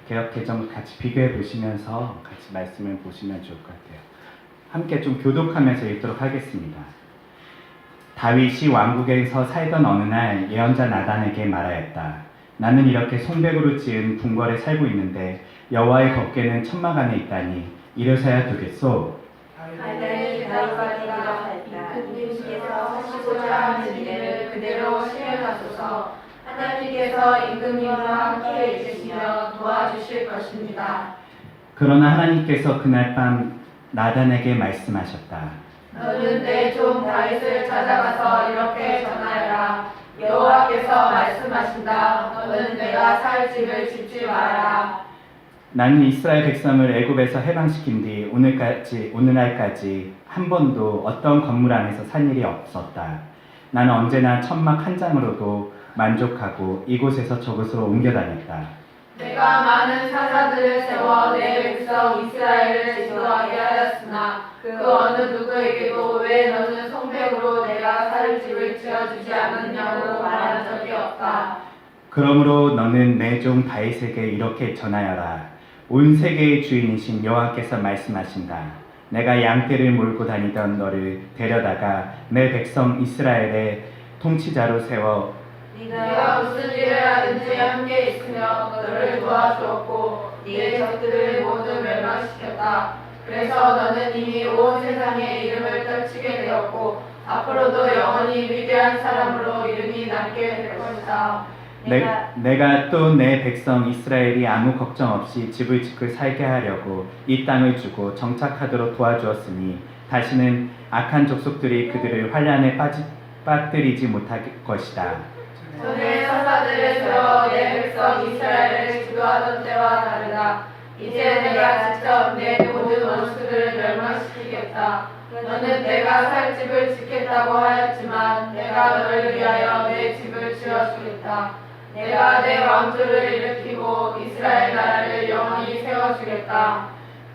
개역 개정 같이 비교해 보시면서 같이 말씀을 보시면 좋을 것 같아요. 함께 좀 교독하면서 읽도록 하겠습니다. 다윗이 왕국에서 살던 어느 날 예언자 나단에게 말하였다. 나는 이렇게 성벽으로 지은 궁궐에 살고 있는데 여호와의 법궤는 천막 안에 있다니 이래서야 되겠소? 나단이 다윗과 대화하였다. 임금님께서 하시고자 하는 일을 그대로 실행하소서. 하나님께서 임금님과 함께 있으시며 도와주실 것입니다. 그러나 하나님께서 그날 밤 나단에게 말씀하셨다. 너는 내 종 다윗을 찾아가서 이렇게 전하여라. 여호와께서 말씀하신다. 너는 내가 살 집을 짓지 말아라. 나는 이스라엘 백성을 애굽에서 해방시킨 뒤 오늘날까지 한 번도 어떤 건물 안에서 산 일이 없었다. 나는 언제나 천막 한 장으로도 만족하고 이곳에서 저곳으로 옮겨 다녔다. 내가 많은 사사들을 세워 내 백성 이스라엘을 지도하게 하였으나 그 어느 누구에게도 왜 너는 성벽으로 내가 살 집을 지어주지 않았냐고 말한 적이 없다. 그러므로 너는 내 종 다윗에게 이렇게 전하여라. 온 세계의 주인이신 여호와께서 말씀하신다. 내가 양떼를 몰고 다니던 너를 데려다가 내 백성 이스라엘의 통치자로 세워 네가 무슨 일을 하든지 함께 있으며 너를 도와주었고 네 적들을 모두 멸망시켰다. 그래서 너는 이미 온 세상에 이름을 떨치게 되었고 앞으로도 영원히 위대한 사람으로 이름이 남게 될 것이다. 내가 또 내 백성 이스라엘이 아무 걱정 없이 집을 짓고 살게 하려고 이 땅을 주고 정착하도록 도와주었으니 다시는 악한 족속들이 그들을 환란에 빠뜨리지 못할 것이다. 전에 사사들을 세워 내 백성 이스라엘을 지도하던 때와 다르다. 이제 내가 직접 내 모든 원수들을 멸망시키겠다. 너는 내가 살 집을 짓겠다고 하였지만 내가 너를 위하여 내 집을 지어주겠다. 내가 내 왕조를 일으키고 이스라엘 나라를 영원히 세워주겠다.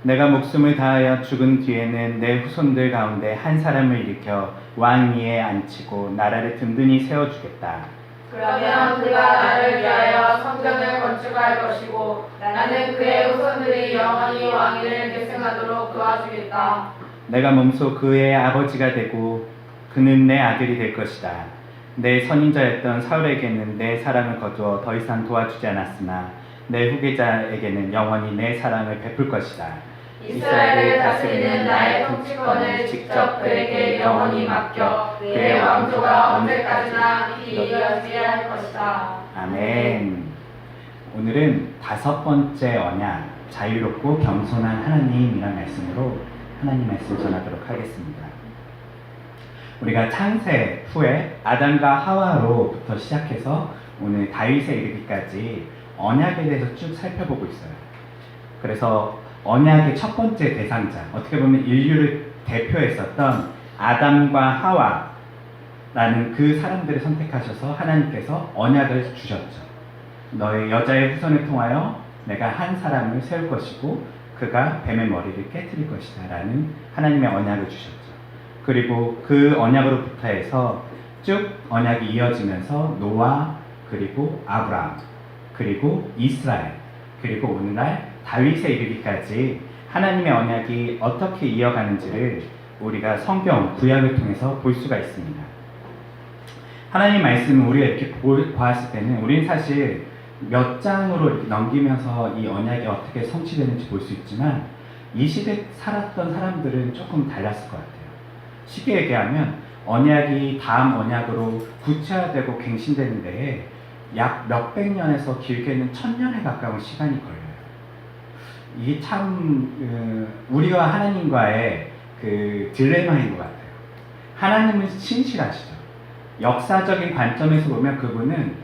내가 목숨을 다하여 죽은 뒤에는 내 후손들 가운데 한 사람을 일으켜 왕 위에 앉히고 나라를 든든히 세워주겠다. 그러면 그가 나를 위하여 성전을 건축할 것이고 나는 그의 후손들이 영원히 왕위를 계승하도록 도와주겠다. 내가 몸소 그의 아버지가 되고 그는 내 아들이 될 것이다. 내 선임자였던 사울에게는 내 사랑을 거두어 더 이상 도와주지 않았으나 내 후계자에게는 영원히 내 사랑을 베풀 것이다. 이스라엘을 다스리는 나의 통치권을 직접 그에게 영원히 맡겨 그의 왕조가 언제까지나 이어지게 할 것이다. 아멘. 오늘은 5번째 언약, 자유롭고 겸손한 하나님이라는 말씀으로 하나님 말씀 전하도록 하겠습니다. 우리가 창세 후에 아담과 하와로부터 시작해서 오늘 다윗에 이르기까지 언약에 대해서 쭉 살펴보고 있어요. 그래서 언약의 첫 번째 대상자, 어떻게 보면 인류를 대표했었던 아담과 하와라는 그 사람들을 선택하셔서 하나님께서 언약을 주셨죠. 너의 여자의 후손을 통하여 내가 한 사람을 세울 것이고 그가 뱀의 머리를 깨뜨릴 것이다 라는 하나님의 언약을 주셨죠. 그리고 그 언약으로부터 해서 쭉 언약이 이어지면서 노아, 그리고 아브라함, 그리고 이스라엘, 그리고 오늘날 다윗에 이르기까지 하나님의 언약이 어떻게 이어가는지를 우리가 성경, 구약을 통해서 볼 수가 있습니다. 하나님 말씀을 우리가 이렇게 보았을 때는 우리는 사실 몇 장으로 이렇게 넘기면서 이 언약이 어떻게 성취되는지 볼 수 있지만 이 시대에 살았던 사람들은 조금 달랐을 것 같아요. 쉽게 얘기하면 언약이 다음 언약으로 구체화되고 갱신되는 데에 약 몇백 년에서 길게는 1000년에 가까운 시간이 걸려요. 이게 참 우리와 하나님과의 그 딜레마인 것 같아요. 하나님은 신실하시죠. 역사적인 관점에서 보면 그분은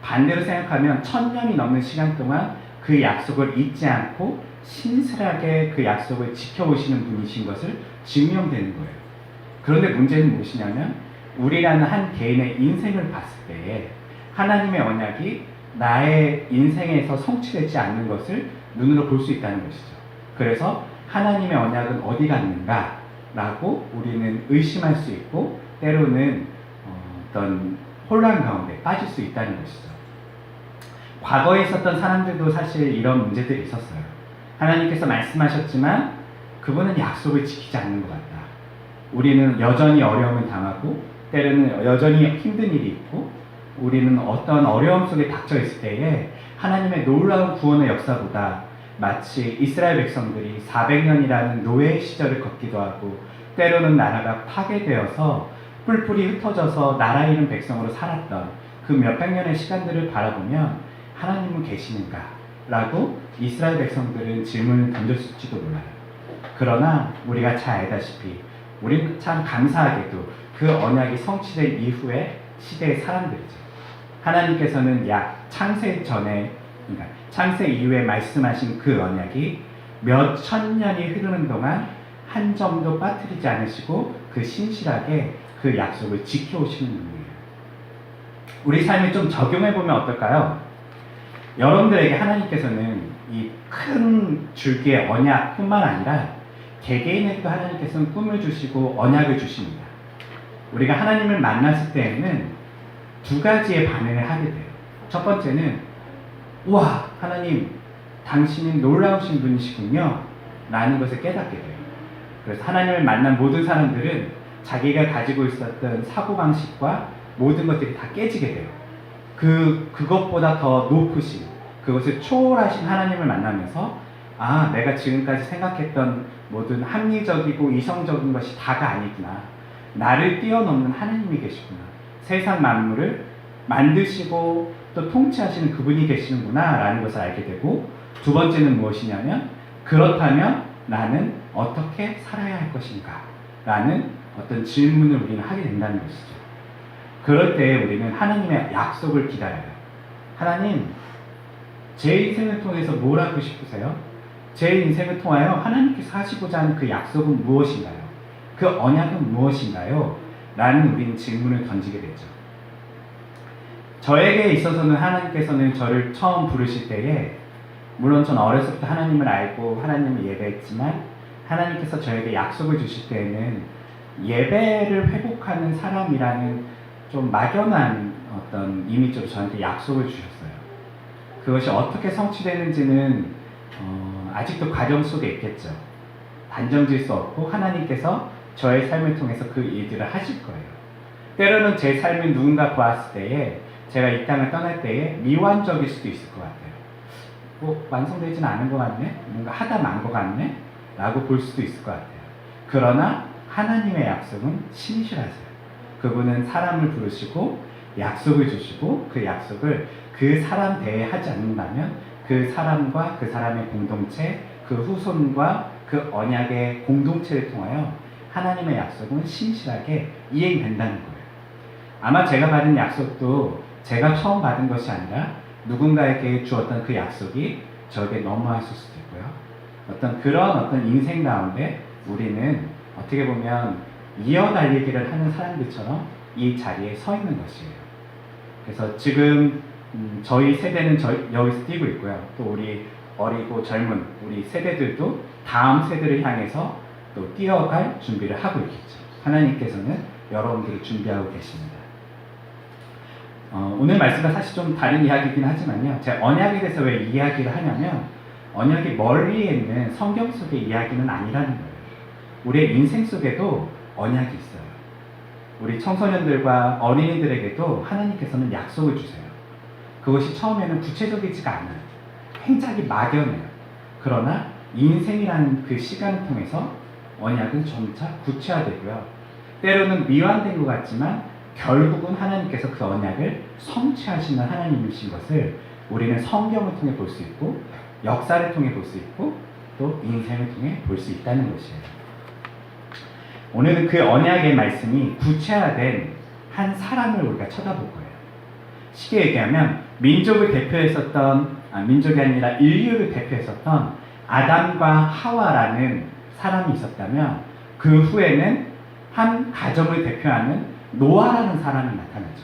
반대로 생각하면 1000년이 넘는 시간 동안 그 약속을 잊지 않고 신실하게 그 약속을 지켜오시는 분이신 것을 증명되는 거예요. 그런데 문제는 무엇이냐면 우리라는 한 개인의 인생을 봤을 때 하나님의 언약이 나의 인생에서 성취되지 않는 것을 눈으로 볼 수 있다는 것이죠. 그래서 하나님의 언약은 어디 갔는가 라고 우리는 의심할 수 있고 때로는 어떤 혼란 가운데 빠질 수 있다는 것이죠. 과거에 있었던 사람들도 사실 이런 문제들이 있었어요. 하나님께서 말씀하셨지만 그분은 약속을 지키지 않는 것 같다. 우리는 여전히 어려움을 당하고 때로는 여전히 힘든 일이 있고 우리는 어떤 어려움 속에 닥쳐 있을 때에 하나님의 놀라운 구원의 역사보다 마치 이스라엘 백성들이 400년이라는 노예 시절을 걷기도 하고 때로는 나라가 파괴되어서 뿔뿔이 흩어져서 나라 잃은 백성으로 살았던 그 몇백 년의 시간들을 바라보면 하나님은 계시는가? 라고 이스라엘 백성들은 질문을 던졌을지도 몰라요. 그러나 우리가 잘 알다시피 우리는 참 감사하게도 그 언약이 성취된 이후의 시대의 사람들이죠. 하나님께서는 약 창세 전에, 그러니까 창세 이후에 말씀하신 그 언약이 몇 천 년이 흐르는 동안 한 점도 빠뜨리지 않으시고 그 신실하게 그 약속을 지켜오시는 분이에요. 우리 삶에 좀 적용해보면 어떨까요? 여러분들에게 하나님께서는 이 큰 줄기의 언약뿐만 아니라 개개인에게도 하나님께서는 꿈을 주시고 언약을 주십니다. 우리가 하나님을 만났을 때에는 두 가지의 반응을 하게 돼요. 첫 번째는 우와 하나님 당신은 놀라우신 분이시군요 라는 것을 깨닫게 돼요. 그래서 하나님을 만난 모든 사람들은 자기가 가지고 있었던 사고방식과 모든 것들이 다 깨지게 돼요. 그것보다 더 높으신 그것을 초월하신 하나님을 만나면서 아 내가 지금까지 생각했던 모든 합리적이고 이성적인 것이 다가 아니구나. 나를 뛰어넘는 하나님이 계시구나. 세상 만물을 만드시고 또 통치하시는 그분이 계시는구나 라는 것을 알게 되고 두 번째는 무엇이냐면 그렇다면 나는 어떻게 살아야 할 것인가 라는 어떤 질문을 우리는 하게 된다는 것이죠. 그럴 때 우리는 하나님의 약속을 기다려요. 하나님 제 인생을 통해서 뭘 하고 싶으세요? 제 인생을 통하여 하나님께서 하시고자 하는 그 약속은 무엇인가요? 그 언약은 무엇인가요? 라는 우리는 질문을 던지게 되죠. 저에게 있어서는 하나님께서는 저를 처음 부르실 때에 물론 저는 어렸을 때 하나님을 알고 하나님을 예배했지만 하나님께서 저에게 약속을 주실 때에는 예배를 회복하는 사람이라는 좀 막연한 어떤 이미지로 저한테 약속을 주셨어요. 그것이 어떻게 성취되는지는 아직도 과정 속에 있겠죠. 단정질 수 없고 하나님께서 저의 삶을 통해서 그 일들을 하실 거예요. 때로는 제 삶을 누군가 보았을 때에 제가 이 땅을 떠날 때에 미완적일 수도 있을 것 같아요. 완성되지는 않은 것 같네? 뭔가 하다 만 것 같네? 라고 볼 수도 있을 것 같아요. 그러나 하나님의 약속은 신실하세요. 그분은 사람을 부르시고 약속을 주시고 그 약속을 그 사람 대에 하지 않는다면 그 사람과 그 사람의 공동체, 그 후손과 그 언약의 공동체를 통하여 하나님의 약속은 신실하게 이행된다는 거예요. 아마 제가 받은 약속도 제가 처음 받은 것이 아니라 누군가에게 주었던 그 약속이 저에게 넘어왔을 수도 있고요. 그런 인생 가운데 우리는 어떻게 보면 이어달리기를 하는 사람들처럼 이 자리에 서 있는 것이에요. 그래서 지금 저희 세대는 여기서 뛰고 있고요. 또 우리 어리고 젊은 우리 세대들도 다음 세대를 향해서 또 뛰어갈 준비를 하고 있겠죠. 하나님께서는 여러분들을 준비하고 계십니다. 오늘 말씀과 사실 좀 다른 이야기이긴 하지만요. 제가 언약에 대해서 왜 이야기를 하냐면 언약이 멀리에 있는 성경 속의 이야기는 아니라는 거예요. 우리의 인생 속에도 언약이 있어요. 우리 청소년들과 어린이들에게도 하나님께서는 약속을 주세요. 그것이 처음에는 구체적이지가 않아요. 굉장히 막연해요. 그러나 인생이라는 그 시간을 통해서 언약은 점차 구체화되고요. 때로는 미완된 것 같지만 결국은 하나님께서 그 언약을 성취하시는 하나님이신 것을 우리는 성경을 통해 볼 수 있고 역사를 통해 볼 수 있고 또 인생을 통해 볼 수 있다는 것이에요. 오늘은 그 언약의 말씀이 구체화된 한 사람을 우리가 쳐다볼 거예요. 쉽게 얘기하면 민족을 대표했었던 민족이 아니라 인류를 대표했었던 아담과 하와라는 사람이 있었다면 그 후에는 한 가정을 대표하는 노아라는 사람이 나타나죠.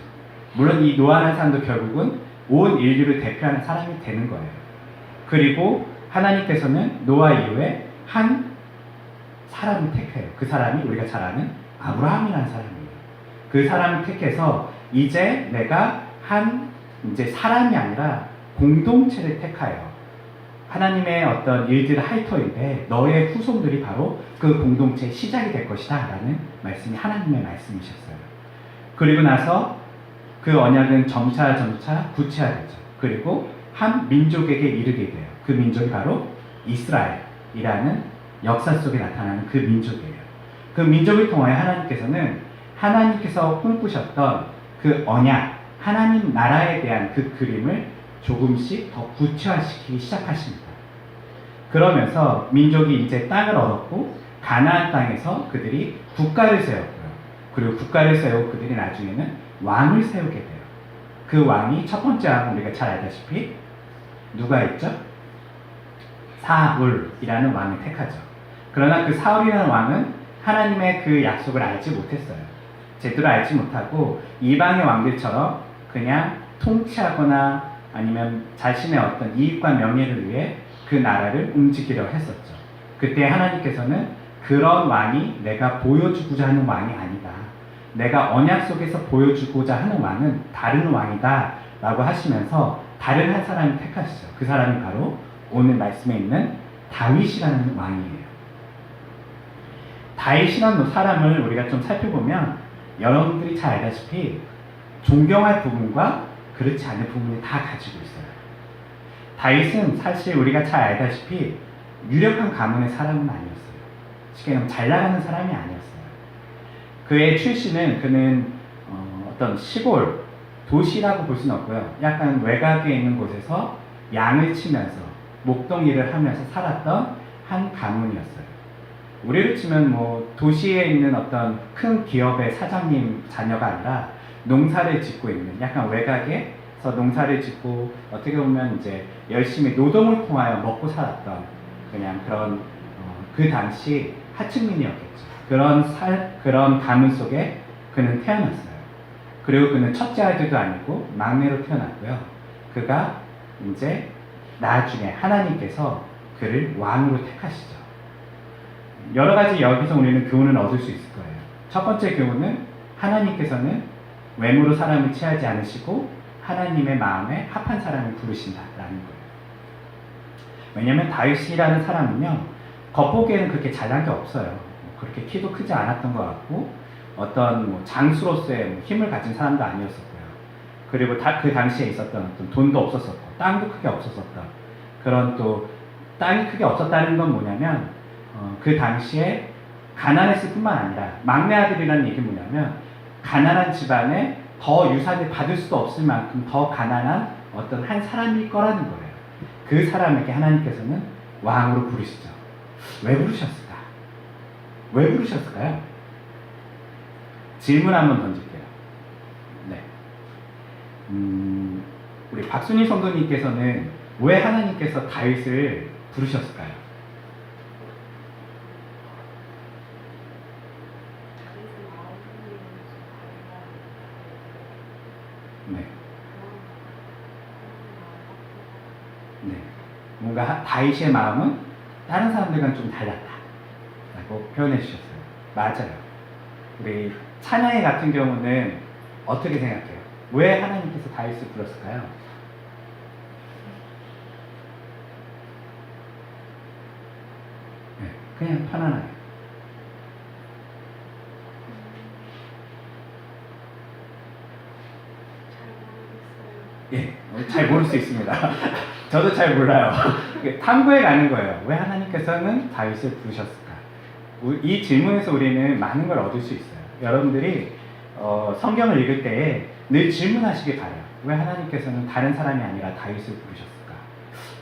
물론 이 노아라는 사람도 결국은 온 인류를 대표하는 사람이 되는 거예요. 그리고 하나님께서는 노아 이후에 한 사람을 택해요. 그 사람이 우리가 잘 아는 아브라함이라는 사람이에요. 그 사람을 택해서 이제 내가 이제 사람이 아니라 공동체를 택하여 하나님의 어떤 일들을 할 터인데 너의 후손들이 바로 그 공동체의 시작이 될 것이다 라는 말씀이 하나님의 말씀이셨어요. 그리고 나서 그 언약은 점차 구체화되죠. 그리고 한 민족에게 이르게 돼요. 그 민족이 바로 이스라엘이라는 역사 속에 나타나는 그 민족이에요. 그 민족을 통하여 하나님께서 꿈꾸셨던 그 언약, 하나님 나라에 대한 그 그림을 조금씩 더 구체화시키기 시작하십니다. 그러면서 민족이 이제 땅을 얻었고 가나안 땅에서 그들이 국가를 세웠고요. 그리고 국가를 세우고 그들이 나중에는 왕을 세우게 돼요. 그 왕이 첫 번째 왕은 우리가 잘 알다시피 누가 있죠? 사울이라는 왕을 택하죠. 그러나 그 사울이라는 왕은 하나님의 그 약속을 알지 못했어요. 제대로 알지 못하고 이방의 왕들처럼 그냥 통치하거나 아니면 자신의 어떤 이익과 명예를 위해 그 나라를 움직이려 했었죠. 그때 하나님께서는 그런 왕이 내가 보여주고자 하는 왕이 아니다. 내가 언약 속에서 보여주고자 하는 왕은 다른 왕이다 라고 하시면서 다른 한 사람을 택하시죠. 그 사람이 바로 오늘 말씀에 있는 다윗이라는 왕이에요. 다윗이라는 사람을 우리가 좀 살펴보면 여러분들이 잘 알다시피 존경할 부분과 그렇지 않은 부분이 다 가지고 있어요. 다윗은 사실 우리가 잘 알다시피 유력한 가문의 사람은 아니었어요. 쉽게 말하면 잘 나가는 사람이 아니었어요. 그의 출신은 그는 어떤 시골, 도시라고 볼 수는 없고요. 약간 외곽에 있는 곳에서 양을 치면서 목동 일을 하면서 살았던 한 가문이었어요. 우리로 치면 뭐 도시에 있는 어떤 큰 기업의 사장님 자녀가 아니라 농사를 짓고 있는 약간 외곽에서 농사를 짓고 어떻게 보면 이제 열심히 노동을 통하여 먹고 살았던 그냥 그런 그 당시 하층민이었겠죠. 그런 가문 속에 그는 태어났어요. 그리고 그는 첫째 아들도 아니고 막내로 태어났고요. 그가 이제 나중에 하나님께서 그를 왕으로 택하시죠. 여러 가지 여기서 우리는 교훈을 얻을 수 있을 거예요. 첫 번째 교훈은 하나님께서는 외모로 사람을 취하지 않으시고 하나님의 마음에 합한 사람을 부르신다라는 거예요. 왜냐하면 다윗이라는 사람은요, 겉보기에는 그렇게 잘난 게 없어요. 그렇게 키도 크지 않았던 것 같고 어떤 뭐 장수로서의 힘을 가진 사람도 아니었었고요. 그리고 그 당시에 있었던 어떤 돈도 없었었고 땅도 크게 없었었던 그런 또 땅이 크게 없었다는 건 뭐냐면 그 당시에 가난했을 뿐만 아니라 막내 아들이라는 얘기는 뭐냐면 가난한 집안에 더 유산을 받을 수도 없을 만큼 더 가난한 어떤 한 사람일 거라는 거예요. 그 사람에게 하나님께서는 왕으로 부르시죠. 왜 부르셨을까? 왜 부르셨을까요? 질문 한번 던질게요. 네. 우리 박순희 성도님께서는 왜 하나님께서 다윗을 부르셨을까요? 네. 네. 뭔가 다윗의 마음은 다른 사람들과는 좀 달랐다라고 표현해 주셨어요. 맞아요. 우리 찬양회 같은 경우는 어떻게 생각해요? 왜 하나님께서 다윗을 불렀을까요? 네, 그냥 편안하게. 예, 잘 모를 수 있습니다. 저도 잘 몰라요. 탐구해 가는 거예요. 왜 하나님께서는 다윗을 부르셨을까? 이 질문에서 우리는 많은 걸 얻을 수 있어요. 여러분들이 성경을 읽을 때에 늘 질문하시길 바라요. 왜 하나님께서는 다른 사람이 아니라 다윗을 부르셨을까?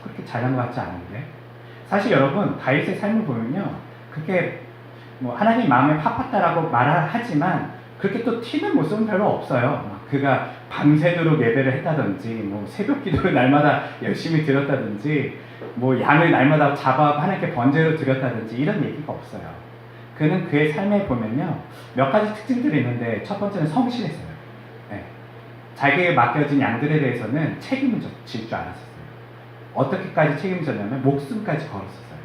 그렇게 잘한 것 같지 않은데. 사실 여러분 다윗의 삶을 보면요, 그렇게 뭐 하나님 마음에 합했다라고 말하지만 그렇게 또 튀는 모습은 별로 없어요. 그가 밤새도록 예배를 했다든지, 뭐 새벽 기도를 날마다 열심히 드렸다든지, 뭐 양을 날마다 잡아 하나님께 번제로 드렸다든지 이런 얘기가 없어요. 그는 그의 삶에 보면요, 몇 가지 특징들이 있는데 첫 번째는 성실했어요. 네. 자기에게 맡겨진 양들에 대해서는 책임을 질 줄 알았었어요. 어떻게까지 책임을 졌냐면 목숨까지 걸었었어요.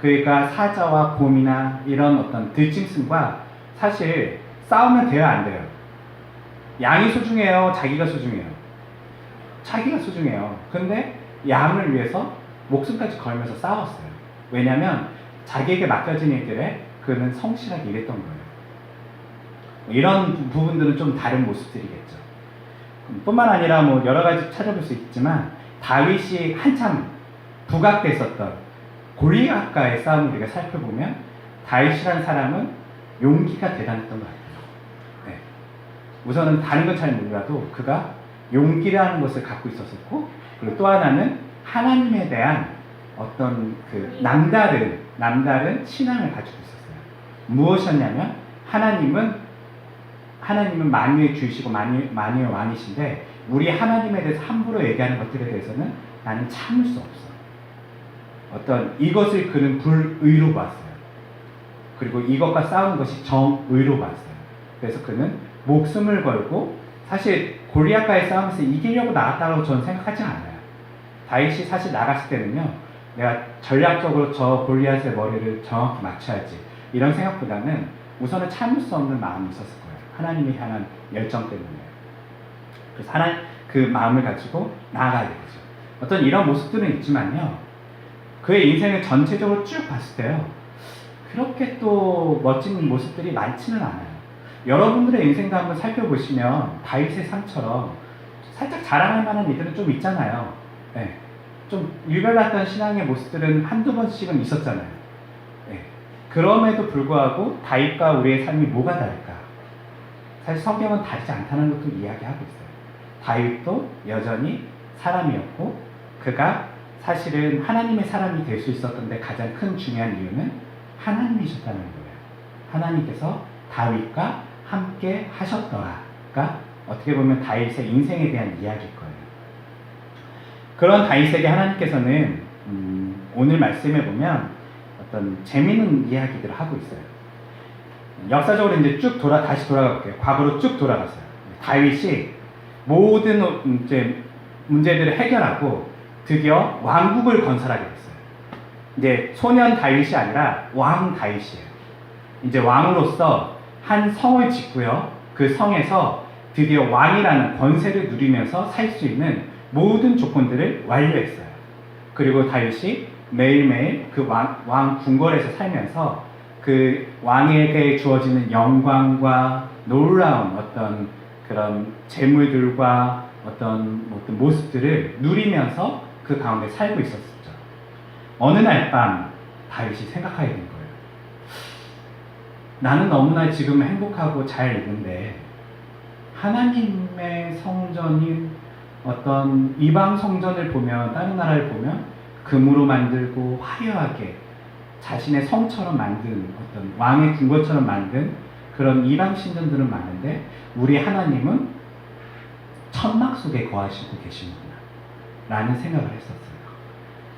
그러니까 사자와 곰이나 이런 어떤 들짐승과 사실 싸우면 돼요, 안 돼요? 양이 소중해요, 자기가 소중해요? 자기가 소중해요. 근데 양을 위해서 목숨까지 걸면서 싸웠어요. 왜냐하면 자기에게 맡겨진 일들에 그는 성실하게 일했던 거예요. 이런 부분들은 좀 다른 모습들이겠죠. 뿐만 아니라 뭐 여러 가지 찾아볼 수 있지만 다윗이 한참 부각됐었던 골리앗과의 싸움을 우리가 살펴보면 다윗이라는 사람은 용기가 대단했던 것 같아요. 네. 우선은 다른 건 잘 몰라도 그가 용기라는 것을 갖고 있었었고, 그리고 또 하나는 하나님에 대한 어떤 그 남다른 신앙을 가지고 있었어요. 무엇이었냐면 하나님은 만유의 주이시고 만유의 왕이신데 우리 하나님에 대해서 함부로 얘기하는 것들에 대해서는 나는 참을 수 없어. 어떤 이것을 그는 불의로 봤어요. 그리고 이것과 싸우는 것이 정의로 봤어요. 그래서 그는 목숨을 걸고, 사실 골리앗과의 싸움에서 이기려고 나갔다고 저는 생각하지 않아요. 다윗이 사실 나갔을 때는요, 내가 전략적으로 저 골리앗의 머리를 정확히 맞춰야지 이런 생각보다는 우선은 참을 수 없는 마음이 있었을 거예요. 하나님이 향한 열정 때문에. 그래서 그 마음을 가지고 나아가게 되죠. 어떤 이런 모습들은 있지만요, 그의 인생을 전체적으로 쭉 봤을 때요, 그렇게 또 멋진 모습들이 많지는 않아요. 여러분들의 인생도 한번 살펴보시면 다윗의 삶처럼 살짝 자랑할 만한 일들은 좀 있잖아요. 네. 좀 유별났던 신앙의 모습들은 한두 번씩은 있었잖아요. 네. 그럼에도 불구하고 다윗과 우리의 삶이 뭐가 다를까? 사실 성경은 다르지 않다는 것도 이야기하고 있어요. 다윗도 여전히 사람이었고, 그가 사실은 하나님의 사람이 될 수 있었던 데 가장 큰 중요한 이유는 하나님이셨다는 거예요. 하나님께서 다윗과 함께 하셨더라가 어떻게 보면 다윗의 인생에 대한 이야기일 거예요. 그런 다윗에게 하나님께서는 오늘 말씀에 보면 어떤 재미있는 이야기들을 하고 있어요. 역사적으로 이제 다시 돌아갈게요. 과거로 쭉 돌아갔어요. 다윗이 모든 이제 문제들을 해결하고 드디어 왕국을 건설하게 됐어요. 이제 소년 다윗이 아니라 왕 다윗이에요. 이제 왕으로서 한 성을 짓고요, 그 성에서 드디어 왕이라는 권세를 누리면서 살 수 있는 모든 조건들을 완료했어요. 그리고 다윗이 매일매일 그 왕 궁궐에서 살면서 그 왕에게 주어지는 영광과 놀라운 어떤 그런 재물들과 어떤 모습들을 누리면서 그 가운데 살고 있었죠. 어느 날 밤 다윗이 생각하게 된 거예요. 나는 너무나 지금 행복하고 잘 있는데 하나님의 성전인 어떤 이방 성전을 보면, 다른 나라를 보면 금으로 만들고 화려하게 자신의 성처럼 만든, 어떤 왕의 궁궐처럼 만든 그런 이방 신전들은 많은데 우리 하나님은 천막 속에 거하시고 계시는구나 라는 생각을 했었어요.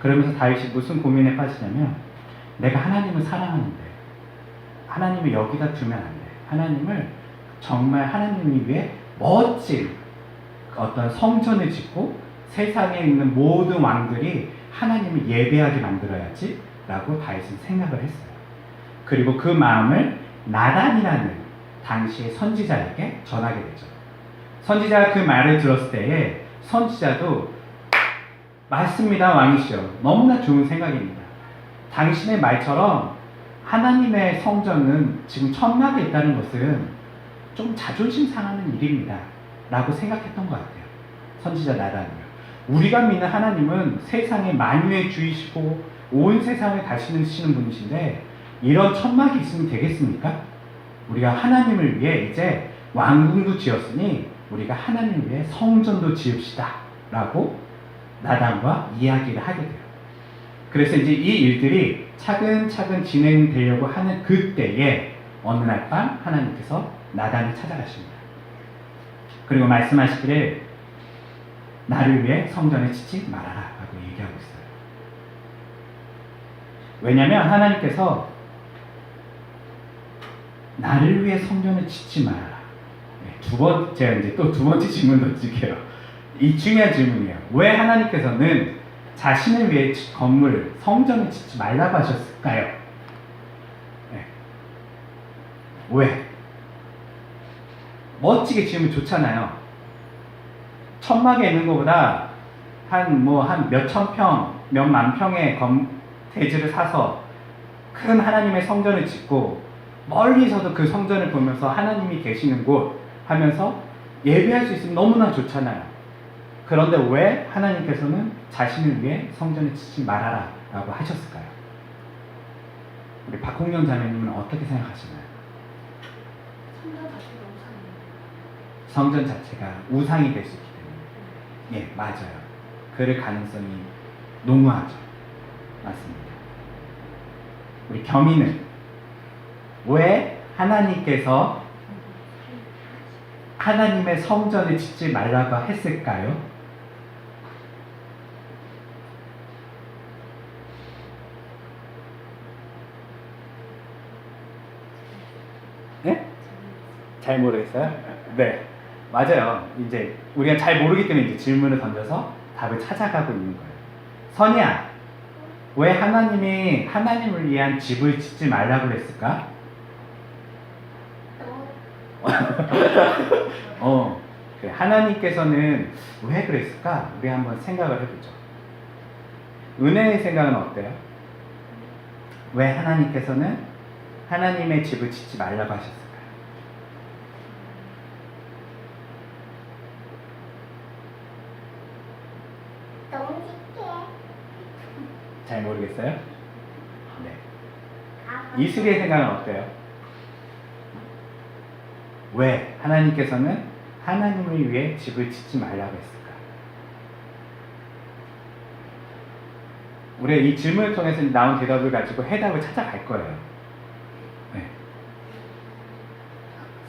그러면서 다윗이 무슨 고민에 빠지냐면, 내가 하나님을 사랑하는데 하나님을 여기다 두면 안 돼. 하나님을 정말 하나님을 위해 멋진 어떤 성전을 짓고 세상에 있는 모든 왕들이 하나님을 예배하게 만들어야지 라고 다윗은 생각을 했어요. 그리고 그 마음을 나단이라는 당시의 선지자에게 전하게 되죠. 선지자가 그 말을 들었을 때에 선지자도 맞습니다, 왕이시여. 너무나 좋은 생각입니다. 당신의 말처럼 하나님의 성전은 지금 천막에 있다는 것은 좀 자존심 상하는 일입니다 라고 생각했던 것 같아요. 선지자 나단이요. 우리가 믿는 하나님은 세상의 만유의 주이시고 온 세상을 다스리시는 분이신데 이런 천막이 있으면 되겠습니까? 우리가 하나님을 위해 이제 왕궁도 지었으니 우리가 하나님을 위해 성전도 지읍시다 라고 나단과 이야기를 하게 돼요. 그래서 이제 이 일들이 차근차근 진행되려고 하는 그때에 어느 날 밤 하나님께서 나단을 찾아가십니다. 그리고 말씀하시기를 나를 위해 성전을 짓지 말아라 라고 얘기하고 있어요. 왜냐하면 하나님께서 나를 위해 성전을 짓지 말아라. 제가 이제 또 두 번째 질문도 드릴게요. 이 중요한 질문이에요. 왜 하나님께서는 자신을 위해 성전을 짓지 말라고 하셨을까요? 네. 왜? 멋지게 지으면 좋잖아요. 천막에 있는 것보다 한 몇천 평, 몇만 평의 대지를 사서 큰 하나님의 성전을 짓고 멀리서도 그 성전을 보면서 하나님이 계시는 곳 하면서 예배할 수 있으면 너무나 좋잖아요. 그런데 왜 하나님께서는 자신을 위해 성전을 짓지 말아라 라고 하셨을까요? 우리 박홍영 자매님은 어떻게 생각하시나요? 성전 자체가 우상이에요. 성전 자체가 우상이 될 수 있기 때문에. 예, 맞아요. 그럴 가능성이 농후하죠. 맞습니다. 우리 겸이는 왜 하나님께서 하나님의 성전을 짓지 말라고 했을까요? 네? 잘 모르겠어요? 네, 맞아요. 이제 우리가 잘 모르기 때문에 이제 질문을 던져서 답을 찾아가고 있는 거예요. 선이야, 왜 하나님이 하나님을 위한 집을 짓지 말라고 했을까? 그래. 하나님께서는 왜 그랬을까? 우리 한번 생각을 해보죠. 은혜의 생각은 어때요? 왜 하나님께서는 하나님의 집을 짓지 말라고 하셨을까요? 너무 쉽게. 잘 모르겠어요? 네. 이슬이의 생각은 어때요? 왜 하나님께서는 하나님을 위해 집을 짓지 말라고 했을까? 우리가 이 질문을 통해서 나온 대답을 가지고 해답을 찾아갈 거예요. 네.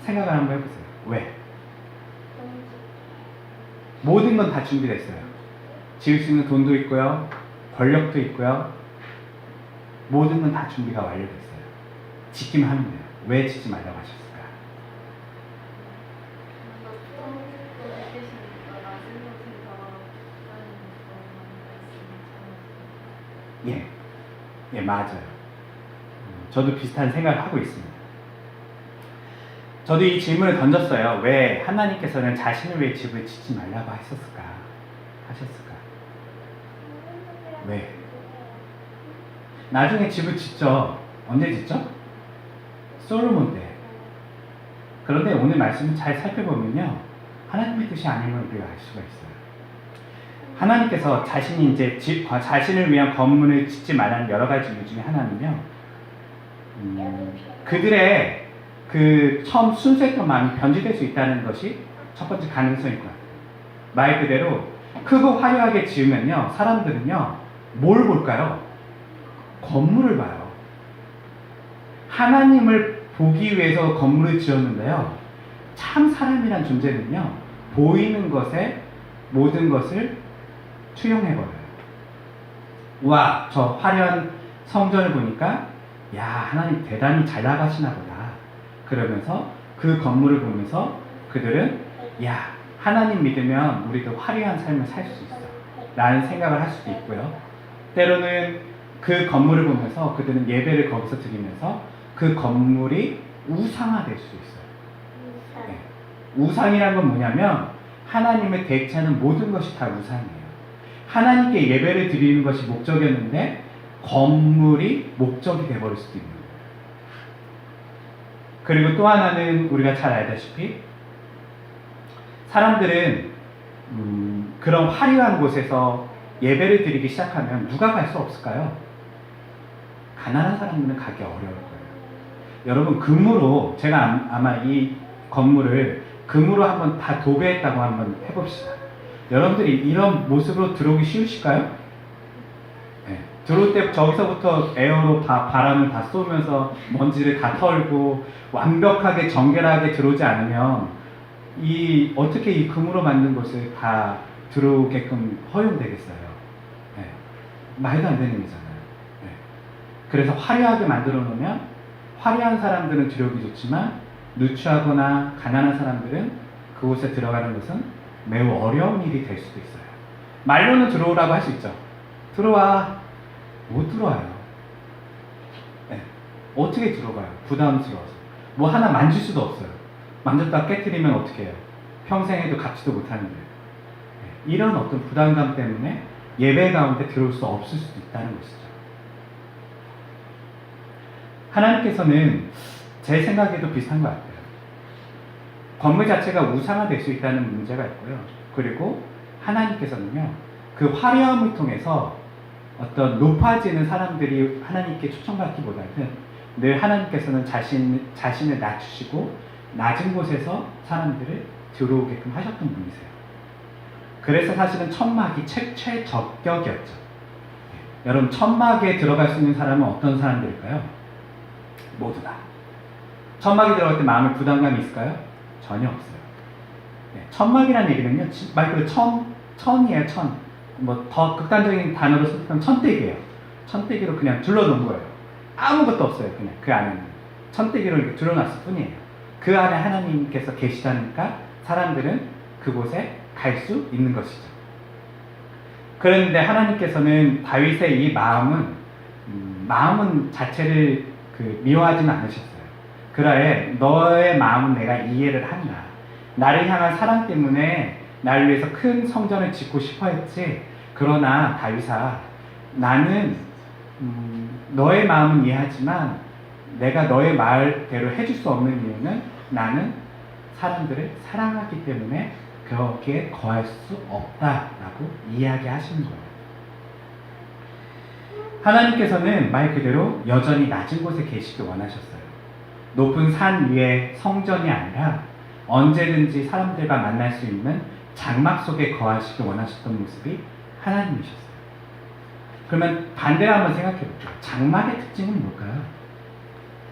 생각을 한번 해보세요. 왜? 모든 건 다 준비됐어요. 지을 수 있는 돈도 있고요, 권력도 있고요, 모든 건 다 준비가 완료됐어요. 짓기만 하면 돼요. 왜 짓지 말라고 하셨을까? 예, 맞아요. 저도 비슷한 생각을 하고 있습니다. 저도 이 질문을 던졌어요. 왜 하나님께서는 자신을 위해 집을 짓지 말라고 하셨을까? 왜? 나중에 집을 짓죠. 언제 짓죠? 솔로몬 때. 그런데 오늘 말씀을 잘 살펴보면요, 하나님의 뜻이 아님을 우리가 알 수가 있어요. 하나님께서 자신이 이제 자신을 위한 건물을 짓지 말라는 여러 가지 이유 중에 하나는요, 그들의 그 처음 순수했던 마음이 변질될 수 있다는 것이 첫 번째 가능성일 것 같아요. 말 그대로 크고 화려하게 지으면요, 사람들은요, 뭘 볼까요? 건물을 봐요. 하나님을 보기 위해서 건물을 지었는데요, 참 사람이란 존재는요, 보이는 것에 모든 것을 투영해버려요. 와, 저 화려한 성전을 보니까 야, 하나님 대단히 잘 나가시나 보다. 그러면서 그 건물을 보면서 그들은 야, 하나님 믿으면 우리도 화려한 삶을 살 수 있어 라는 생각을 할 수도 있고요. 때로는 그 건물을 보면서 그들은 예배를 거기서 드리면서 그 건물이 우상화될 수 있어요. 네. 우상이란 건 뭐냐면 하나님을 대체하는 모든 것이 다 우상이에요. 하나님께 예배를 드리는 것이 목적이었는데 건물이 목적이 되어버릴 수도 있는 거예요. 그리고 또 하나는 우리가 잘 알다시피 사람들은 그런 화려한 곳에서 예배를 드리기 시작하면 누가 갈 수 없을까요? 가난한 사람들은 가기 어려울 거예요. 여러분, 금으로, 제가 아마 이 건물을 금으로 한번 다 도배했다고 한번 해봅시다. 여러분들이 이런 모습으로 들어오기 쉬우실까요? 네. 들어올 때 저기서부터 에어로 바람을 다 쏘면서 먼지를 다 털고 완벽하게 정결하게 들어오지 않으면 어떻게 이 금으로 만든 곳을 다 들어오게끔 허용되겠어요? 네. 말도 안 되는 일이잖아요. 네. 그래서 화려하게 만들어 놓으면 화려한 사람들은 들어오기 좋지만 누추하거나 가난한 사람들은 그곳에 들어가는 것은 매우 어려운 일이 될 수도 있어요. 말로는 들어오라고 할 수 있죠. 들어와. 못 들어와요. 네. 어떻게 들어가요? 부담스러워서. 뭐 하나 만질 수도 없어요. 만졌다 깨트리면 어떻게 해요? 평생에도 갚지도 못하는데. 네. 이런 어떤 부담감 때문에 예배 가운데 들어올 수 없을 수도 있다는 것이죠. 하나님께서는 제 생각에도 비슷한 것 같아요. 건물 자체가 우상화될 수 있다는 문제가 있고요. 그리고 하나님께서는요, 그 화려함을 통해서 어떤 높아지는 사람들이 하나님께 초청받기보다는 늘 하나님께서는 자신을 낮추시고 낮은 곳에서 사람들을 들어오게끔 하셨던 분이세요. 그래서 사실은 천막이 최적격이었죠. 여러분, 천막에 들어갈 수 있는 사람은 어떤 사람들일까요? 모두 다. 천막에 들어갈 때 마음에 부담감이 있을까요? 전혀 없어요. 천막이라는 얘기는요, 말 그대로 천이에요, 천. 뭐 더 극단적인 단어로 선택하면 천대기예요. 천대기로 그냥 둘러놓은 거예요. 아무것도 없어요. 그냥 그 안에는 천대기로 이렇게 둘러놨을 뿐이에요. 그 안에 하나님께서 계시다니까 사람들은 그곳에 갈 수 있는 것이죠. 그런데 하나님께서는 다윗의 이 마음은 자체를 미워하지는 않으셨어요. 그러해 너의 마음은 내가 이해를 한다. 나를 향한 사랑 때문에 나를 위해서 큰 성전을 짓고 싶어 했지. 그러나 다윗아, 나는 너의 마음은 이해하지만 내가 너의 말대로 해줄 수 없는 이유는 나는 사람들을 사랑하기 때문에 거기에 거할 수 없다라고 이야기하시는 거예요. 하나님께서는 말 그대로 여전히 낮은 곳에 계시길 원하셨어요. 높은 산 위에 성전이 아니라 언제든지 사람들과 만날 수 있는 장막 속에 거하시길 원하셨던 모습이 하나님이셨어요. 그러면 반대로 한번 생각해 볼게요. 장막의 특징은 뭘까요?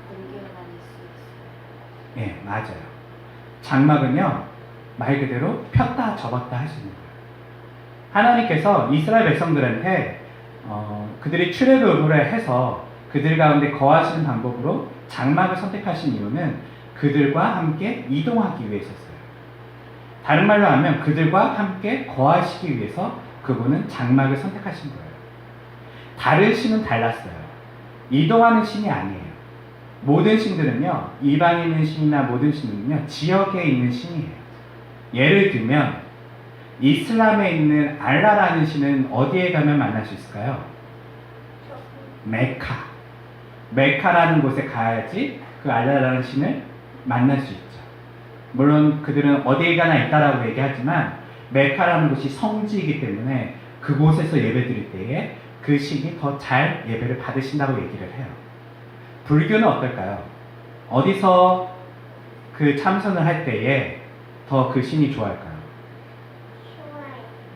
공개가 아닐 수 있어요. 예, 맞아요. 장막은요, 말 그대로 폈다 접었다 할 수 있는 거예요. 하나님께서 이스라엘 백성들한테 그들이 출애굽을 해서 그들 가운데 거하시는 방법으로 장막을 선택하신 이유는 그들과 함께 이동하기 위해서였어요. 다른 말로 하면 그들과 함께 거하시기 위해서 그분은 장막을 선택하신 거예요. 다른 신은 달랐어요. 이동하는 신이 아니에요. 모든 신들은요, 이방에 있는 신이나 모든 신은요, 지역에 있는 신이에요. 예를 들면 이슬람에 있는 알라라는 신은 어디에 가면 만날 수 있을까요? 메카. 메카라는 곳에 가야지 그 알라라는 신을 만날 수 있죠. 물론 그들은 어디에 가나 있다라고 얘기하지만 메카라는 곳이 성지이기 때문에 그곳에서 예배드릴 때에 그 신이 더 잘 예배를 받으신다고 얘기를 해요. 불교는 어떨까요? 어디서 그 참선을 할 때에 더 그 신이 좋아할까요? 좋아요.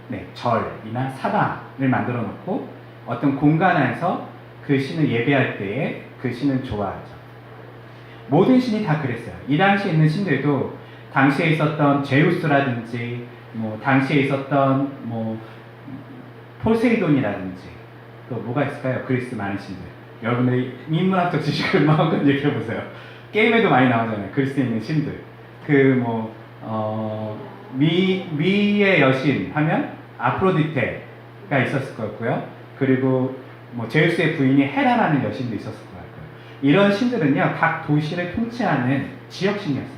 네, 절이나 사당을 만들어 놓고 어떤 공간 안에서 그 신을 예배할 때에 그 신을 좋아하죠. 모든 신이 다 그랬어요. 이 당시에 있는 신들도 당시에 있었던 제우스라든지 당시에 있었던 포세이돈이라든지 또 뭐가 있을까요? 그리스 많은 신들. 여러분들이 인문학적 지식을 마음껏 얘기해보세요. 게임에도 많이 나오잖아요. 그리스에 있는 신들. 미의 여신 하면 아프로디테가 있었을 것 같고요. 그리고 제우스의 부인이 헤라라는 여신도 있었을 것 같고요. 이런 신들은요, 각 도시를 통치하는 지역신이었어요.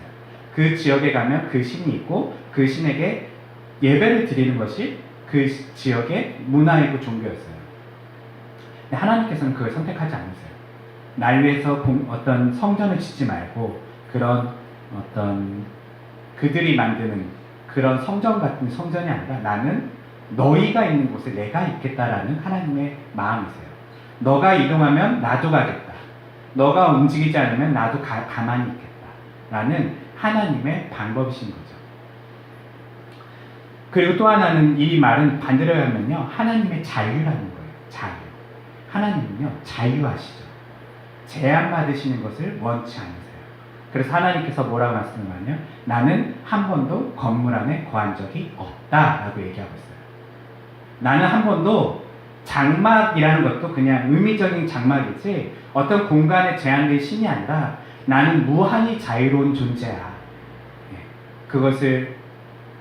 그 지역에 가면 그 신이 있고 그 신에게 예배를 드리는 것이 그 지역의 문화이고 종교였어요. 근데 하나님께서는 그걸 선택하지 않으세요. 날 위해서 어떤 성전을 짓지 말고 그런 어떤 그들이 만드는 그런 성전 같은 성전이 아니라 나는 너희가 있는 곳에 내가 있겠다라는 하나님의 마음이세요. 너가 이동하면 나도 가겠다. 너가 움직이지 않으면 나도 가만히 있겠다. 라는 하나님의 방법이신 거죠. 그리고 또 하나는 이 말은 반대로 하면요, 하나님의 자유라는 거예요. 자유. 하나님은요, 자유하시죠. 제한받으시는 것을 원치 않으세요. 그래서 하나님께서 뭐라고 말씀하냐면 나는 한 번도 건물 안에 거한 적이 없다라고 얘기하고 있어요. 나는 한 번도 장막이라는 것도 그냥 의미적인 장막이지 어떤 공간에 제한된 신이 아니라 나는 무한히 자유로운 존재야. 그것을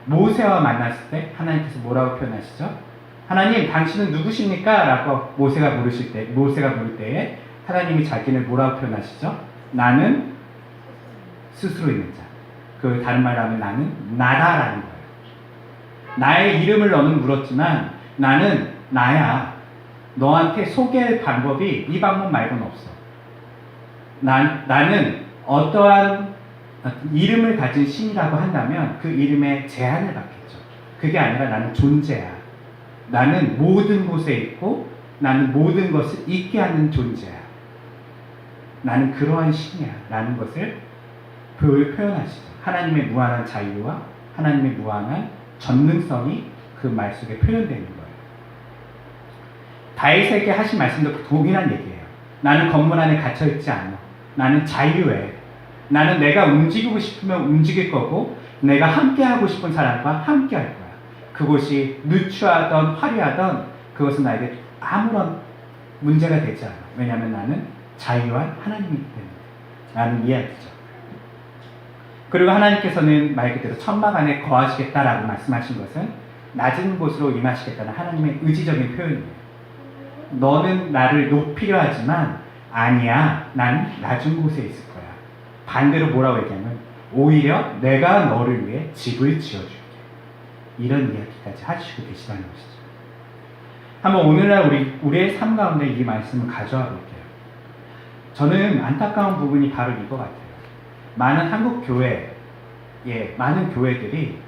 모세와 만났을 때 하나님께서 뭐라고 표현하시죠? 하나님, 당신은 누구십니까? 라고 모세가 물을 때에 하나님이 자기를 뭐라고 표현하시죠? 나는 스스로 있는 자. 그 다른 말로 하면 나는 나다라는 거예요. 나의 이름을 너는 물었지만 나는 나야. 너한테 소개할 방법이 이 방법 말고는 없어. 나는 어떠한 이름을 가진 신이라고 한다면 그 이름에 제한을 받겠죠. 그게 아니라 나는 존재야. 나는 모든 곳에 있고 나는 모든 것을 있게 하는 존재야. 나는 그러한 신이야. 라는 것을 표현하시죠. 하나님의 무한한 자유와 하나님의 무한한 전능성이 그 말 속에 표현되는 거예요. 다윗에게 하신 말씀도 동일한 얘기예요. 나는 건물 안에 갇혀있지 않아. 나는 자유해. 나는 내가 움직이고 싶으면 움직일 거고 내가 함께하고 싶은 사람과 함께할 거야. 그곳이 누추하던 화려하던 그것은 나에게 아무런 문제가 되지 않아. 왜냐하면 나는 자유한 하나님이기 때문에. 라는 이야기죠. 그리고 하나님께서는 말 그대로 천막 안에 거하시겠다라고 말씀하신 것은 낮은 곳으로 임하시겠다는 하나님의 의지적인 표현이에요. 너는 나를 높이려 하지만 아니야, 난 낮은 곳에 있을 거야. 반대로 뭐라고 얘기하면 오히려 내가 너를 위해 집을 지어줄게. 이런 이야기까지 하시고 계시다는 것이죠. 한번 오늘날 우리의 삶 가운데 이 말씀을 가져와 볼게요. 저는 안타까운 부분이 바로 이거 같아요. 많은 한국 교회, 많은 교회들이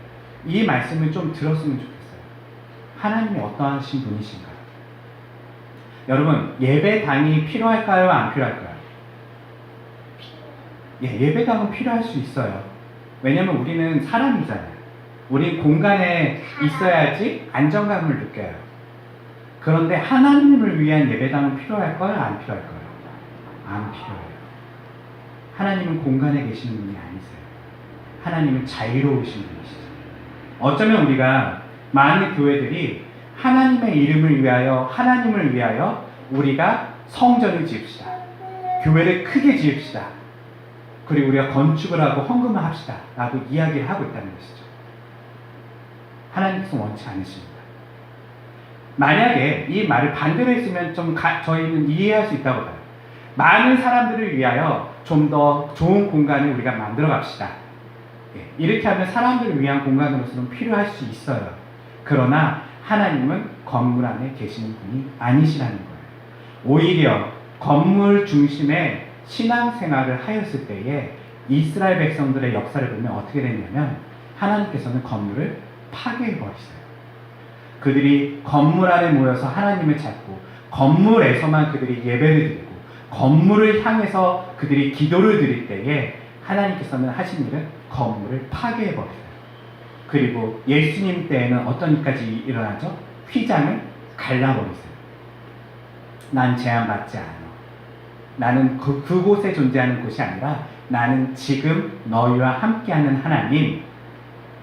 이 말씀을 좀 들었으면 좋겠어요. 하나님이 어떠하신 분이신가? 여러분, 예배당이 필요할까요? 안 필요할까요? 예배당은 필요할 수 있어요. 왜냐면 우리는 사람이잖아요. 우린 공간에 있어야지 안정감을 느껴요. 그런데 하나님을 위한 예배당은 필요할까요? 안 필요할까요? 안 필요해요. 하나님은 공간에 계시는 분이 아니세요. 하나님은 자유로우신 분이시죠. 어쩌면 우리가 많은 교회들이 하나님의 이름을 위하여 하나님을 위하여 우리가 성전을 지읍시다. 교회를 크게 지읍시다. 그리고 우리가 건축을 하고 헌금을 합시다. 라고 이야기를 하고 있다는 것이죠. 하나님께서 원치 않으십니다. 만약에 이 말을 반대로 했으면 좀 저희는 이해할 수 있다고 봐요. 많은 사람들을 위하여 좀 더 좋은 공간을 우리가 만들어 갑시다. 이렇게 하면 사람들을 위한 공간으로서는 필요할 수 있어요. 그러나 하나님은 건물 안에 계시는 분이 아니시라는 거예요. 오히려 건물 중심의 신앙생활을 하였을 때에 이스라엘 백성들의 역사를 보면 어떻게 됐냐면 하나님께서는 건물을 파괴해버리세요. 그들이 건물 안에 모여서 하나님을 찾고 건물에서만 그들이 예배를 드리고 건물을 향해서 그들이 기도를 드릴 때에 하나님께서는 하신 일은 건물을 파괴해버리세요. 그리고 예수님 때에는 어떤 일까지 일어나죠? 휘장을 갈라버리세요. 난 제한받지 않아. 나는 그곳에 존재하는 곳이 아니라 나는 지금 너희와 함께하는 하나님,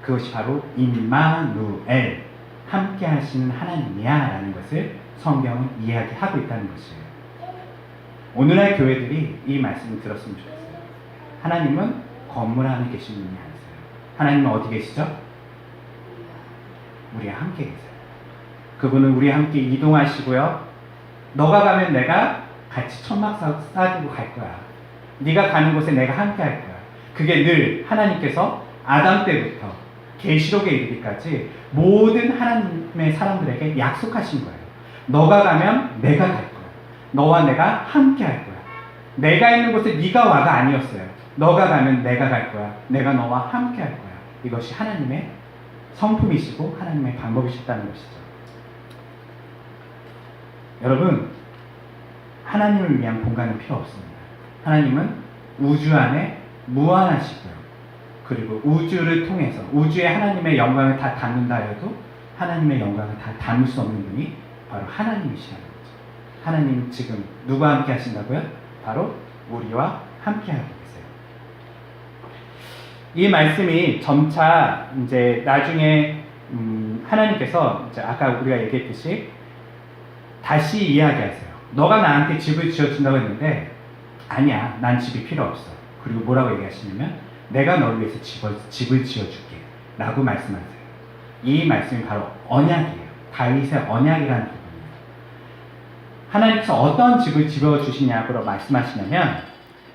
그것이 바로 임마누엘, 함께하시는 하나님이야 라는 것을 성경은 이야기하고 있다는 것이에요. 오늘날 교회들이 이 말씀을 들었으면 좋겠어요. 하나님은 건물 안에 계신 분이 아니세요. 하나님은 어디 계시죠? 우리와 함께 계세요. 그분은 우리와 함께 이동하시고요. 너가 가면 내가 같이 천막 쌓아두고 갈 거야. 네가 가는 곳에 내가 함께 할 거야. 그게 늘 하나님께서 아담 때부터 계시록에 이르기까지 모든 하나님의 사람들에게 약속하신 거예요. 너가 가면 내가 갈 거야. 너와 내가 함께 할 거야. 내가 있는 곳에 네가 와가 아니었어요. 너가 가면 내가 갈 거야. 내가 너와 함께 할 거야. 이것이 하나님의 성품이시고 하나님의 방법이셨다는 것이죠. 여러분, 하나님을 위한 공간은 필요 없습니다. 하나님은 우주 안에 무한하시고요. 그리고 우주를 통해서 우주의 하나님의 영광을 다 담는다 해도 하나님의 영광을 다 담을 수 없는 분이 바로 하나님이시라는 거죠. 하나님 지금 누구와 함께 하신다고요? 바로 우리와 함께 하고 계세요. 이 말씀이 점차 이제 나중에 하나님께서 이제 아까 우리가 얘기했듯이 다시 이야기하세요. 너가 나한테 집을 지어준다고 했는데 아니야, 난 집이 필요 없어. 그리고 뭐라고 얘기하시냐면 내가 너를 위해서 집을 지어줄게 라고 말씀하세요. 이 말씀이 바로 언약이에요. 다윗의 언약이라는 부분이에요. 하나님께서 어떤 집을 지어주시냐고 말씀하시냐면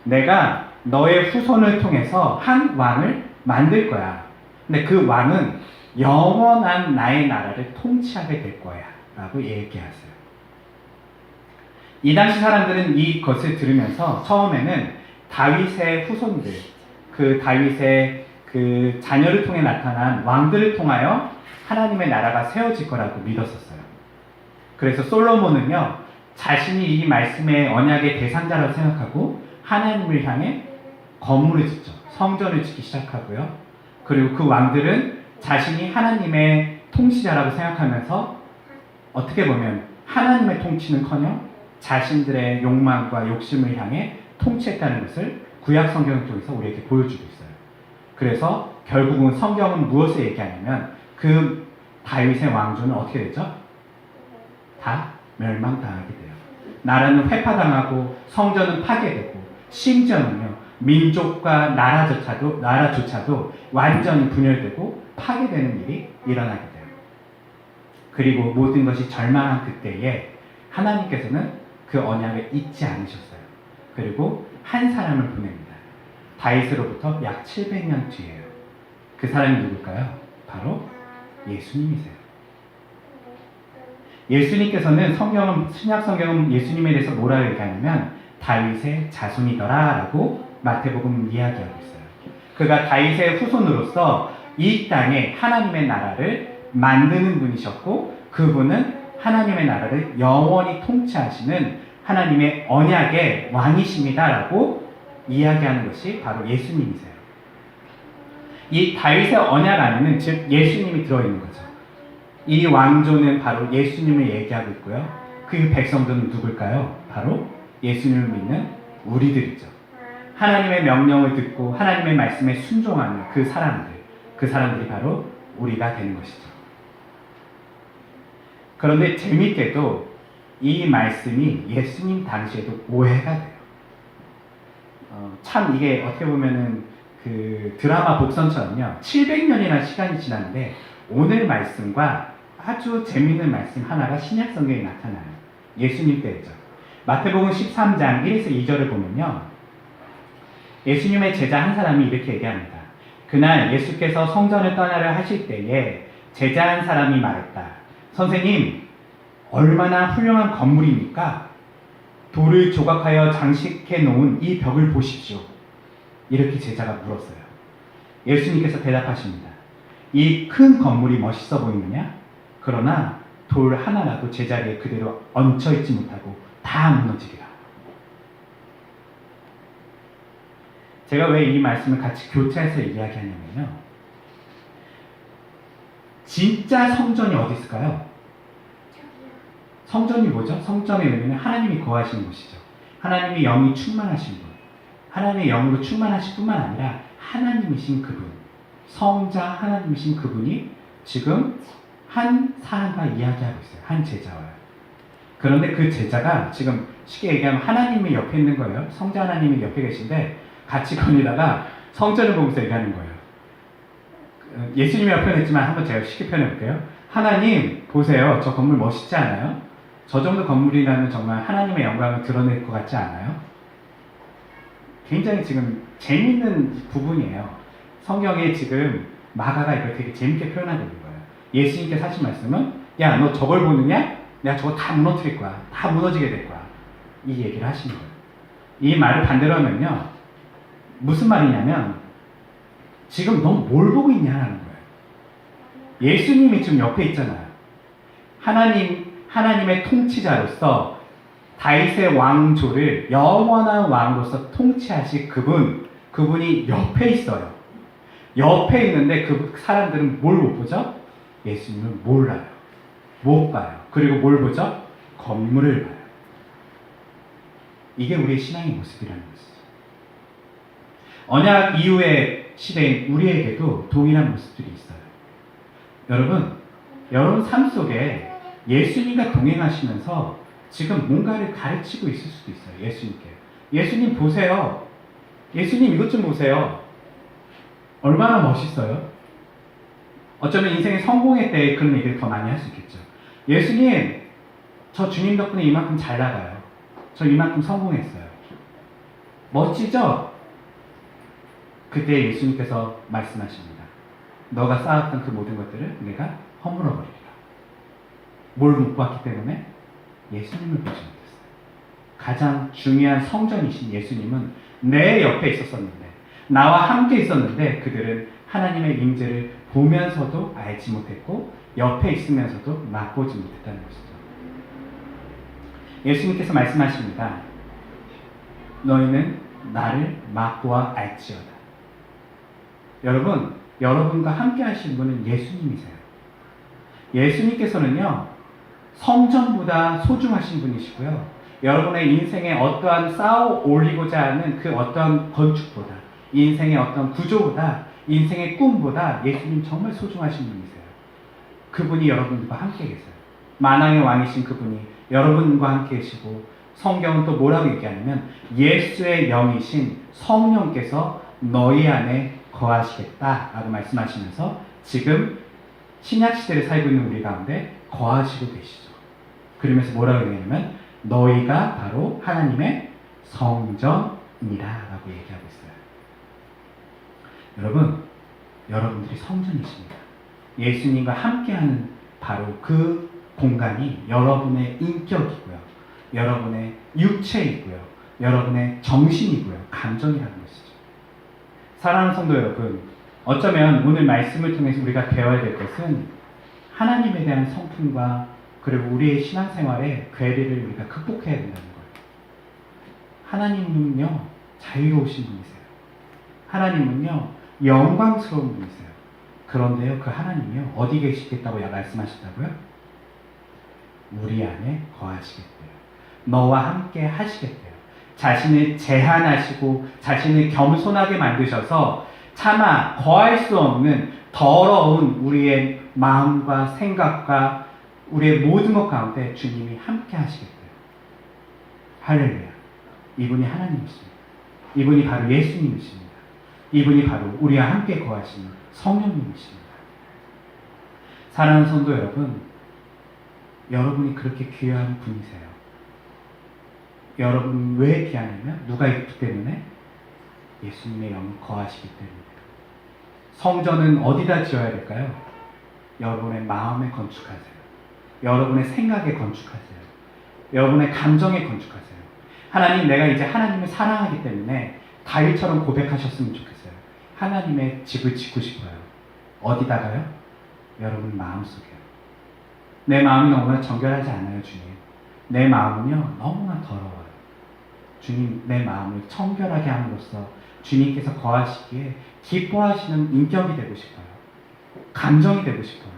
내가 너의 후손을 통해서 한 왕을 만들 거야. 근데 그 왕은 영원한 나의 나라를 통치하게 될 거야 라고 얘기하세요. 이 당시 사람들은 이것을 들으면서 처음에는 다윗의 후손들, 그 다윗의 그 자녀를 통해 나타난 왕들을 통하여 하나님의 나라가 세워질 거라고 믿었었어요. 그래서 솔로몬은요, 자신이 이 말씀의 언약의 대상자라고 생각하고 하나님을 향해 건물을 짓죠. 성전을 짓기 시작하고요. 그리고 그 왕들은 자신이 하나님의 통치자라고 생각하면서 어떻게 보면 하나님의 통치는커녕 자신들의 욕망과 욕심을 향해 통치했다는 것을 구약 성경을 통해서 우리에게 보여주고 있어요. 그래서 결국은 성경은 무엇을 얘기하냐면 그 다윗의 왕조는 어떻게 되죠? 다 멸망당하게 돼요. 나라는 회파당하고 성전은 파괴되고 심지어는요 민족과 나라조차도 완전히 분열되고 파괴되는 일이 일어나게 돼요. 그리고 모든 것이 절망한 그때에 하나님께서는 그 언약을 잊지 않으셨어요. 그리고 한 사람을 보냅니다. 다윗으로부터 약 700년 뒤에요. 그 사람이 누굴까요? 바로 예수님이세요. 예수님께서는 신약 성경은 예수님에 대해서 뭐라고 얘기하냐면 다윗의 자손이더라 라고 마태복음은 이야기하고 있어요. 그가 다윗의 후손으로서 이 땅에 하나님의 나라를 만드는 분이셨고 그분은 하나님의 나라를 영원히 통치하시는 하나님의 언약의 왕이십니다 라고 이야기하는 것이 바로 예수님이세요. 이 다윗의 언약 안에는 즉 예수님이 들어있는 거죠. 이 왕조는 바로 예수님을 얘기하고 있고요. 그 백성들은 누굴까요? 바로 예수님을 믿는 우리들이죠. 하나님의 명령을 듣고 하나님의 말씀에 순종하는 그 사람들이 바로 우리가 되는 것이죠. 그런데 재밌게도 이 말씀이 예수님 당시에도 오해가 돼요. 참 이게 어떻게 보면은 그 드라마 복선처럼요. 700년이나 시간이 지났는데 오늘 말씀과 아주 재미있는 말씀 하나가 신약 성경에 나타나요. 예수님 때죠. 마태복음 13장 1에서 2절을 보면요. 예수님의 제자 한 사람이 이렇게 얘기합니다. 그날 예수께서 성전을 떠나려 하실 때에 제자 한 사람이 말했다. 선생님, 얼마나 훌륭한 건물입니까? 돌을 조각하여 장식해 놓은 이 벽을 보십시오. 이렇게 제자가 물었어요. 예수님께서 대답하십니다. 이 큰 건물이 멋있어 보이느냐? 그러나 돌 하나라도 제자리에 그대로 얹혀있지 못하고 다 무너지리라. 제가 왜 이 말씀을 같이 교차해서 이야기하냐면요. 진짜 성전이 어디 있을까요? 성전이 뭐죠? 성전의 의미는 하나님이 거하시는 곳이죠. 하나님의 영이 충만하신 분. 하나님의 영으로 충만하실 뿐만 아니라 하나님이신 그분. 성자 하나님이신 그분이 지금 한 사람과 이야기하고 있어요. 한 제자와요. 그런데 그 제자가 지금 쉽게 얘기하면 하나님이 옆에 있는 거예요. 성자 하나님이 옆에 계신데 같이 거니다가 성전을 보면서 얘기하는 거예요. 예수님이 옆에 있지만 한번 제가 쉽게 표현해 볼게요. 하나님 보세요. 저 건물 멋있지 않아요? 저 정도 건물이라면 정말 하나님의 영광을 드러낼 것 같지 않아요? 굉장히 지금 재밌는 부분이에요. 성경에 지금 마가가 이걸 되게 재밌게 표현하고 있는 거예요. 예수님께서 하신 말씀은 야, 너 저걸 보느냐? 내가 저거 다 무너뜨릴 거야. 다 무너지게 될 거야. 이 얘기를 하시는 거예요. 이 말을 반대로 하면요. 무슨 말이냐면 지금 너 뭘 보고 있냐라는 거예요. 예수님이 지금 옆에 있잖아요. 하나님의 통치자로서 다윗의 왕조를 영원한 왕으로서 통치하실 그분이 옆에 있어요. 옆에 있는데 그 사람들은 뭘 못 보죠? 예수님을 몰라요. 못 봐요. 그리고 뭘 보죠? 건물을 봐요. 이게 우리의 신앙의 모습이라는 것이죠. 언약 이후의 시대인 우리에게도 동일한 모습들이 있어요. 여러분 삶 속에 예수님과 동행하시면서 지금 뭔가를 가르치고 있을 수도 있어요. 예수님께. 예수님 보세요. 예수님 이것 좀 보세요. 얼마나 멋있어요. 어쩌면 인생의 성공의 때에 그런 얘기를 더 많이 할 수 있겠죠. 예수님, 저 주님 덕분에 이만큼 잘 나가요. 저 이만큼 성공했어요. 멋지죠? 그때 예수님께서 말씀하십니다. 너가 쌓았던 그 모든 것들을 내가 허물어버리리라. 뭘 못 봤기 때문에? 예수님을 보지 못했어요. 가장 중요한 성전이신 예수님은 내 옆에 있었었는데, 나와 함께 있었는데 그들은 하나님의 임재를 보면서도 알지 못했고 옆에 있으면서도 맛보지 못했다는 것이죠. 예수님께서 말씀하십니다. 너희는 나를 맛보아 알지어다. 여러분, 여러분과 함께 하신 분은 예수님이세요. 예수님께서는요, 성전보다 소중하신 분이시고요. 여러분의 인생에 어떠한 쌓아 올리고자 하는 그 어떠한 건축보다, 인생의 어떤 구조보다, 인생의 꿈보다 예수님 정말 소중하신 분이세요. 그분이 여러분과 함께 계세요. 만왕의 왕이신 그분이 여러분과 함께 계시고, 성경은 또 뭐라고 얘기하냐면 예수의 영이신 성령께서 너희 안에 거하시겠다라고 말씀하시면서 지금 신약시대를 살고 있는 우리 가운데 거하시고 계시죠. 그러면서 뭐라고 얘기하냐면 너희가 바로 하나님의 성전이라 라고 얘기하고 있어요. 여러분, 여러분들이 성전이십니다. 예수님과 함께하는 바로 그 공간이 여러분의 인격이고요, 여러분의 육체이고요, 여러분의 정신이고요, 감정이라는 것이죠. 사랑하는 성도 여러분, 어쩌면 오늘 말씀을 통해서 우리가 배워야 될 것은 하나님에 대한 성품과 그리고 우리의 신앙생활의 괴리를 우리가 극복해야 된다는 거예요. 하나님은요, 자유로우신 분이세요. 하나님은요, 영광스러운 분이세요. 그런데요, 그 하나님이요, 어디 계시겠다고 말씀하셨다고요? 우리 안에 거하시겠대요. 너와 함께 하시겠대요. 자신을 제한하시고 자신을 겸손하게 만드셔서 차마 거할 수 없는 더러운 우리의 마음과 생각과 우리의 모든 것 가운데 주님이 함께 하시겠대요. 할렐루야. 이분이 하나님이십니다. 이분이 바로 예수님이십니다. 이분이 바로 우리와 함께 거하시는 성령님이십니다. 사랑하는 성도 여러분, 여러분이 그렇게 귀한 분이세요. 여러분 왜 귀하냐면 누가 있기 때문에? 예수님의 영이 거하시기 때문입니다. 성전은 어디다 지어야 될까요? 여러분의 마음에 건축하세요. 여러분의 생각에 건축하세요. 여러분의 감정에 건축하세요. 하나님, 내가 이제 하나님을 사랑하기 때문에 다윗처럼 고백하셨으면 좋겠어요. 하나님의 집을 짓고 싶어요. 어디다가요? 여러분 마음속에요. 내 마음이 너무나 정결하지 않아요, 주님. 내 마음은요, 너무나 더러워요. 주님, 내 마음을 청결하게 함으로써 주님께서 거하시기에 기뻐하시는 인격이 되고 싶어요. 감정이 되고 싶어요.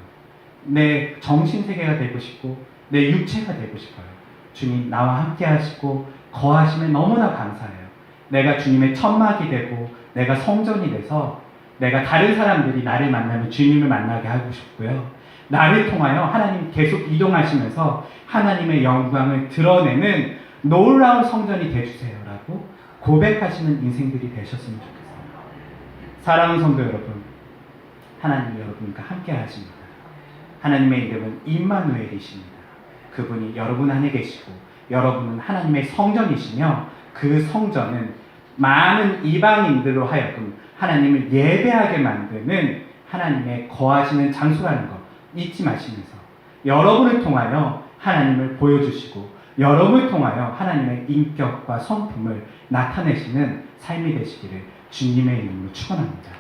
내 정신세계가 되고 싶고 내 육체가 되고 싶어요. 주님, 나와 함께 하시고 거하시면 너무나 감사해요. 내가 주님의 천막이 되고 내가 성전이 돼서 내가 다른 사람들이 나를 만나면 주님을 만나게 하고 싶고요. 나를 통하여 하나님 계속 이동하시면서 하나님의 영광을 드러내는 놀라운 성전이 되주세요 라고 고백하시는 인생들이 되셨으면 좋겠습니다. 사랑하는 성도 여러분, 하나님이 여러분과 함께 하십니다. 하나님의 이름은 임마누엘이십니다. 그분이 여러분 안에 계시고 여러분은 하나님의 성전이시며 그 성전은 많은 이방인들로 하여금 하나님을 예배하게 만드는 하나님의 거하시는 장소라는 것 잊지 마시면서 여러분을 통하여 하나님을 보여주시고 여러분을 통하여 하나님의 인격과 성품을 나타내시는 삶이 되시기를 주님의 이름으로 축원합니다.